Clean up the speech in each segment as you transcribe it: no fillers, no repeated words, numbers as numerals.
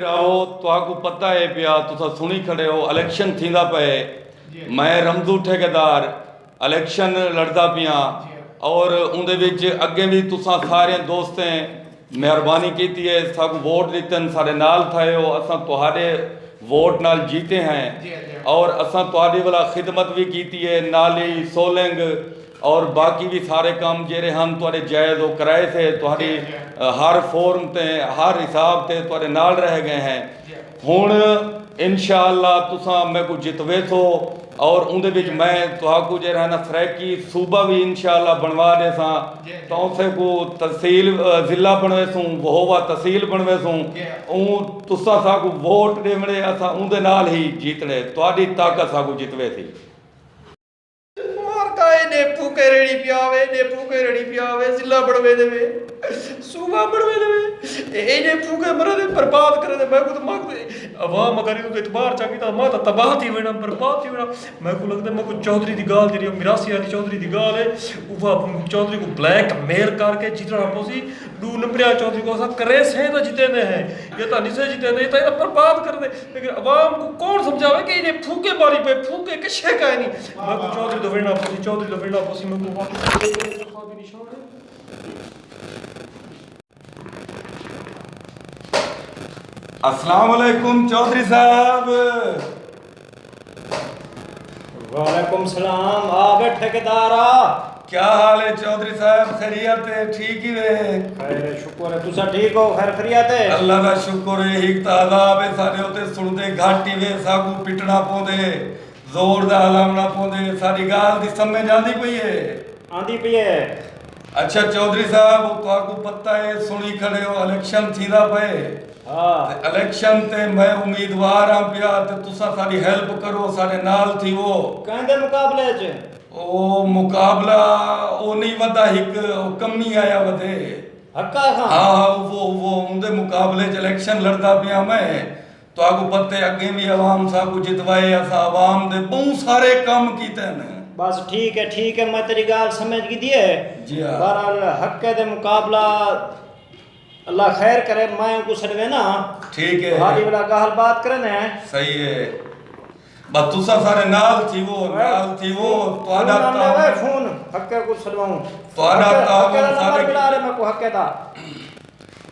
आओ तो आपको पता है पिया तुसा सुनी खड़े हो इलेक्शन थींदा पे मैं रमजू ठेकेदार इलेक्शन लड़दा पिया और उनदे विच अगे भी तुसा सारे दोस्तें मेहरबानी की है साकू वोट दितन सारे नाल थे हो असा तुहाडे वोट नाल जीते हैं और असा तुहाडी वाला खिदमत भी की है नाली सोलंग और बाकी भी सारे काम जेरे हम तुहाडे जायज़ वो कराए थे तुहाडी हर फोरम ते हर हिसाब ते तुहाडे नाल रह गए हैं हुण इंशाअल्लाह तुसा मैं को जितवे सो और उनदे विच मैं तुहाकू जे रहना सराकी सूबा भी इंशाअल्लाह बनवा दे सा तो से को तहसील जिला बनवे सूं वहोवा तहसील बनवे सूं तुसा साकू वोट देवणे असा उनदे नाल ही जीतने तुहाडी ताकत साकू जितवे थी ने फूके रेड़ी पियावे ने फूके रेड़ी पियावे जिला बढ़वे देवे सूबा बढ़वे देवे ए ने फूके मरे दे बर्बाद करे दे मैं को तो मांग दे अवाम अगर इनको इतबार चाकी ता मा ता तबाह थी वेना बर्बाद थी वेना मैं को लगदा मैं को चौधरी दी गाल जेरी मिरासी वाली चौधरी दी गाल है उवा चौधरी को ब्लैक मेल करके जीतना पोसी दू नंबरिया चौधरी को सा करे से तो जीतेंदे हैं ये तो नहीं से जीतेंदे ये तो बर्बाद कर दे लेकिन अवाम को कौन समझावे कि इन्हें फूके मारी पे फूके किसे का नहीं मैं को चौधरी तो वेना पोसी चौधरी तो वेना पोसी मैं को भी निशान है अस्सलाम वालेकुम चौधरी साहब। वालेकुम सलाम आ बैठ ठेकेदारा क्या हाल है चौधरी साहब खैरियत है ठीक ही वे खैर शुक्र है तुसा ठीक हो खैर खैरियत है अल्लाह दा शुक्र है एक तादाब है साडे उते सुनदे घाटी वे साकू पिटना पोंदे जोर दा हलावना पोंदे साडी गाल दी समझ आंदी पई है आंदी पई है। अच्छा चौधरी साहब तुहाकू पता है सुनी खड़े हो इलेक्शन थींदा पे हां इलेक्शन ते मैं उम्मीदवार हां पिया ते तुसा साडी हेल्प करो साडे नाल थी वो कहंदे मुकाबले च ओ मुकाबला ओ नहीं वदा हिक कमी आया वदे हक्का खां हाँ वो उनके मुकाबले च इलेक्शन लड़दा पिया मैं तो आपको पता है अगे भी आवाम साकू जितवाए असा आवाम दे बहुत सारे काम कीते ने बस ठीक है मैं तेरी गाल समझ गई दिए जी हाँ बहरहाल हक दे मुकाबला अल्लाह खैर करे मैं को सडवे ना ठीक है हादी वाला गाल बात करने सही है बस तुसा सारे नाल थी वो तोड़ा ताऊ फोन हक को सडवाऊं तोड़ा ताऊ सारे बुला रहे मैं को हक दा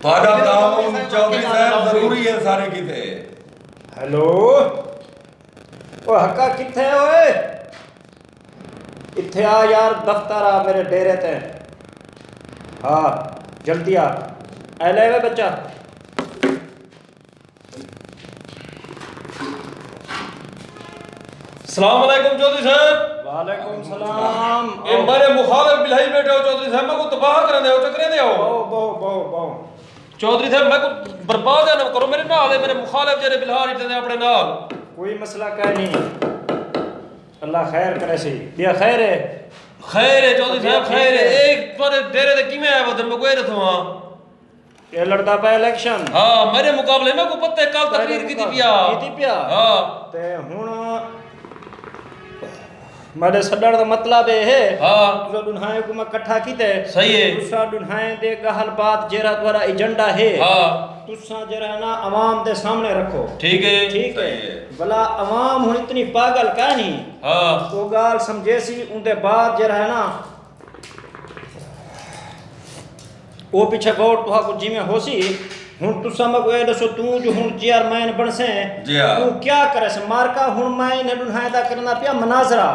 तोड़ा ताऊ चौधरी साहब जरूरी है सारे किते हेलो ओ हक्का किथे ओए इत्थे आ यार दफ्तर आ मेरे डेरे ते हाँ जल्दी आ ले वे बच्चा सलाम अलैकुम चौधरी साहब। वालेकुम सलाम ए मारे मुखालिफ बिलाई बैठे हो चौधरी साहब मैं को तबाह कर दे हो चकरे दे हो बो चौधरी साहब मैं को बर्बाद ना करो मेरे नाल है मेरे मुखालिफ जेरे बिल्हार इतने अपने नाल कोई मसला का नहीं अल्लाह खैर करे सी दिया खैर है चौधरी साहब खैर है एक तुम्हारे डेरे ते किवें आया बदन में कोई रथो हां ये लड़दा पे इलेक्शन हां मेरे मुकाबले में को पता है कल तकरीर की थी पिया हां ते हुन मेरे सडण दा मतलब है हां जो दुन्हाए को मैं इकट्ठा कीते सही है तुसा दुन्हाए दे गहल बात जेरा द्वारा एजेंडा है हां तुसा जरा ना आवाम दे सामने रखो ठीक है भला आवाम हुन इतनी पागल का नहीं हां वो गाल समझे सी उनके बाद जरा है ना वो पीछे वोट तुहा को जिमे होसी हुन तुसा मैं को दसो तू जो हुन चेयरमैन बनसे तू क्या करे से मारका हुन मैं ने दुन्हायदा करना पिया मनाजरा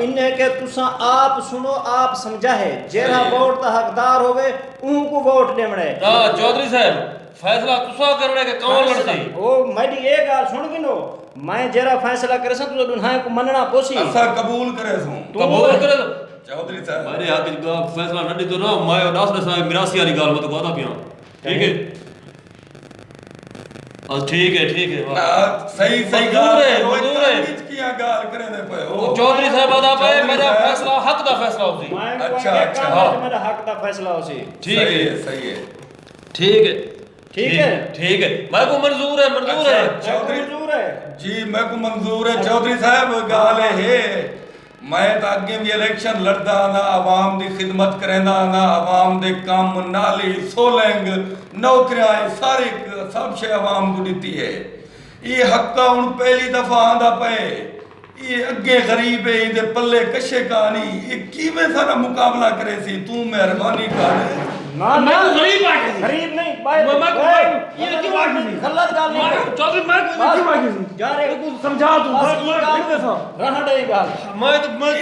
इन्ने के तुसा आप सुनो आप समझा है जेरा वोट ता हकदार होवे उनको वोट देवणे हां चौधरी साहब फैसला तुसा करने के कौन लड़सी ओ मेरी ये गाल सुन गिनो मैं जेरा फैसला करे सन तो दुन्हाय को मनना पोसी असा कबूल करे सो कबूल करे चौधरी साहब मेरे हाथ का फैसला न दी तो ना मैं दास ने मिरासी वाली गाल मत कहता पिया ठीक है ठीक है सही मंजूर है किया गाल करे दे पे चौधरी साहब आदा पे मेरा फैसला हक दा फैसला होसी अच्छा मेरा हक दा फैसला होसी सही है ठीक है मैं को मंजूर है चौधरी जी मैं को मंजूर है चौधरी साहब गाल है मैं तो अगे भी इलेक्शन लड़दा ना आवाम की खिदमत करेंदा ना आवाम दे काम नाली सोलंग नौकरियां सारी सब शे आवाम को दी है ये हक्का हुन पहली दफा आंदा पे ये अगे गरीब है इदे पल्ले कशे कहानी ये किवें सारा मुकाबला करे सी तू मेहरबानी कर ना मैं तो गरीब बाकी गरीब नहीं भाई ये की बात नहीं गलत गाल नहीं चौधरी मैं की बात जा रे तू समझा तू मैं देखदे सा रहन दे गाल मैं तो मैं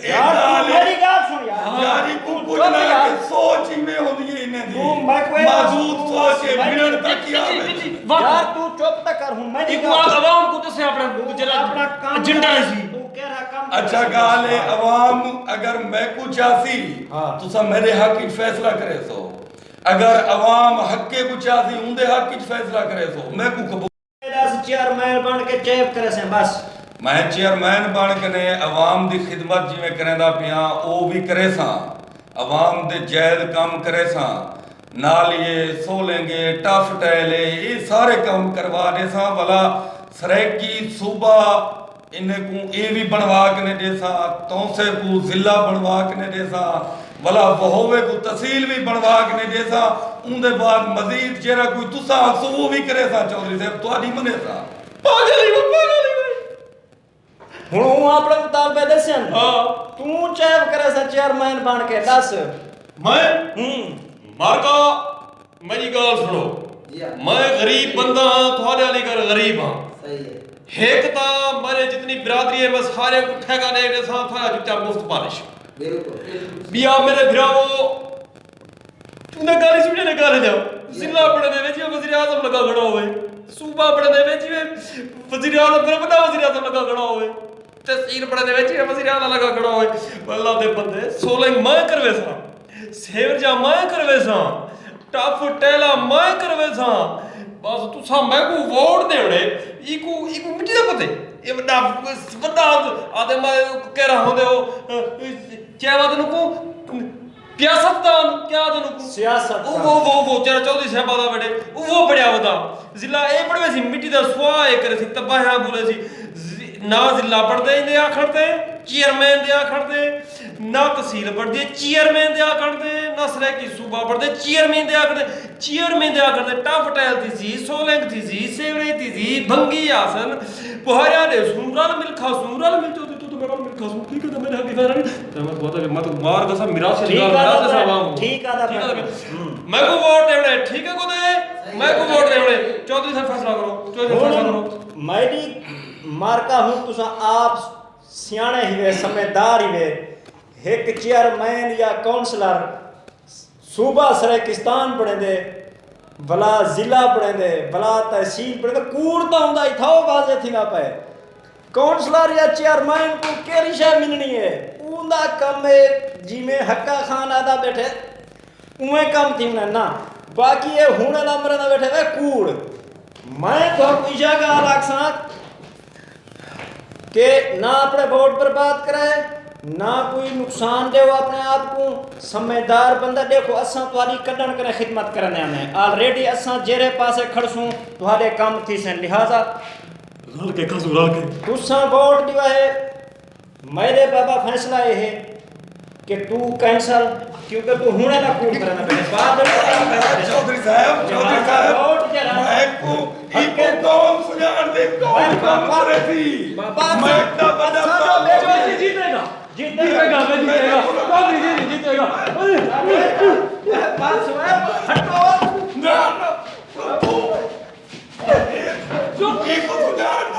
यार तू मेरी गाल सुन यार यारी को कुछ ना कि सोच ही में होदी है इन्हें दी तू मैं कोई मौजूद सोच के मिनट तक किया यार तू चुप तक कर हूं मैं एक बात आवाम को दसे अपना जरा अपना काम एजेंडा है सी तू कह रहा काम अच्छा गाल है अवाम अगर मैं को चासी हाँ। तो सब मेरे हक की फैसला करे सो अगर अवाम हक के को चासी उनदे हक की फैसला करे सो मैं को कबूल चेयरमैन बन के चेप करे से बस मैं चेयरमैन बन के ने अवाम दी खिदमत जिवें करेंदा पिया ओ भी करे सा अवाम दे जायज काम करे सा नाल ये सोलेंगे टफ टैले ये सारे काम करवा दे सा भला सरेकी सूबा इन्हें को ये भी बनवा के ने दे सा तौसे को जिला बनवा के ने दे सा भला बहोवे को तहसील भी बनवा के ने दे सा उनदे बाद मजीद जेरा कोई तुसा सो वो भी करे सा चौधरी साहब तुहाडी मने सा पागल ही ਹੁਣ ਉਹ ਆਪਣੇ ਮੁਤਾਬੇ ਦੱਸਣ हाँ ਤੂੰ ਚੈਪ ਕਰੇ ਸਾ ਚੇਅਰਮੈਨ ਬਣ ਕੇ ਦੱਸ मैं ਹੂੰ मारका मेरी गाल सुनो मैं गरीब बंदा हाँ थोड़े वाली घर गरीब हाँ एक ता मेरे जितनी बिरादरी है मैं सारे को ठेका दे दे सा थोड़ा चुपचाप मुफ्त पालिश बिया मेरे भिरावो तूने गाली सुने ने गाले जाओ जिला पड़े दे विच वजीर आजम लगा खड़ा होवे सूबा पड़े दे विच वजीर आजम मेरा बड़ा वजीर आजम लगा खड़ा होवे तहसील पड़े दे विच वजीर आजम लगा खड़ा होवे अल्लाह दे बंदे सोलंग मैं करवे सा सेवरजा मैं करवे सा टफ टेला मैं करवे सा बस तुसा मैं को वोट देवड़े इको मिट्टी दा पते ये बड़ा आदे मैं कह रहा होंदे हो चाहे तनु को सियासतदान क्या तनु को सियासत वो तेरा चौधरी साहब दा बेटे वो बड़ा होता जिला ए पड़वे सी मिट्टी दा सुआ ए करे सी तबाहा बोले सी ना जिला पढ़दे इंदे आखण ते चेयरमैन दे आखण ते ना तहसील पढ़दे चेयरमैन दे आखण ते ना सरेकी सूबा पढ़दे चेयरमैन दे आखण ते टफ टैल थी सी सोलंग थी सी सेवरे थी सी भंगी आसन पुहारिया दे सूरल मिलखा सूरल मिल तो तू तो मेरा मिलखा सू ठीक है तो मेरे हक की फैसला नहीं मैं बहुत मत मार का सब मिरास से आवाम ठीक आदा मैं को वोट देवड़े ठीक है को दे मैं को वोट देवड़े चौधरी साहब फैसला करो चौधरी फैसला करो मैडी मारका हूं तुसा आप सियाणे ही वे समझदार ही वे एक चेयरमैन या काउंसलर सूबा सरेकिस्तान पढ़े दे भला जिला पढ़े दे भला तहसील पढ़े दे कूड़ तो हुंदा ही था वाजे थी ना पे काउंसलर या चेयरमैन को केरी शय मिलनी है उंदा कम है जिमें हक्का खान आदा बैठे उमे कम थी ना बाकी ये हुणे ना मरे ना बैठे वे कूड़ मैं तो ईशा का आलाक्सा के ना अपने वोट बर्बाद करे ना कोई नुकसान दे अपने आप को समझदार बंदा देखो असा तुम्हारी कदन करे खिदमत करने में ऑलरेडी असा जेरे पासे खड़सूं तुम्हारे काम थी से लिहाजा रल के कसू रल के तुसा वोट दिवा है मेरे बाबा फैसला ये है कि तू कैंसल क्योंकि तू हुणे ना कूड़ करना पड़े बाद चौधरी साहब वोट जरा मैं को इको कौन सुझाव दे कौन काम करे थी मैं इतना बड़ा चौधरी जीतेगा मैं जीतेगा चौधरी जी जीतेगा बात सुन हटो ना जो इको सुझाव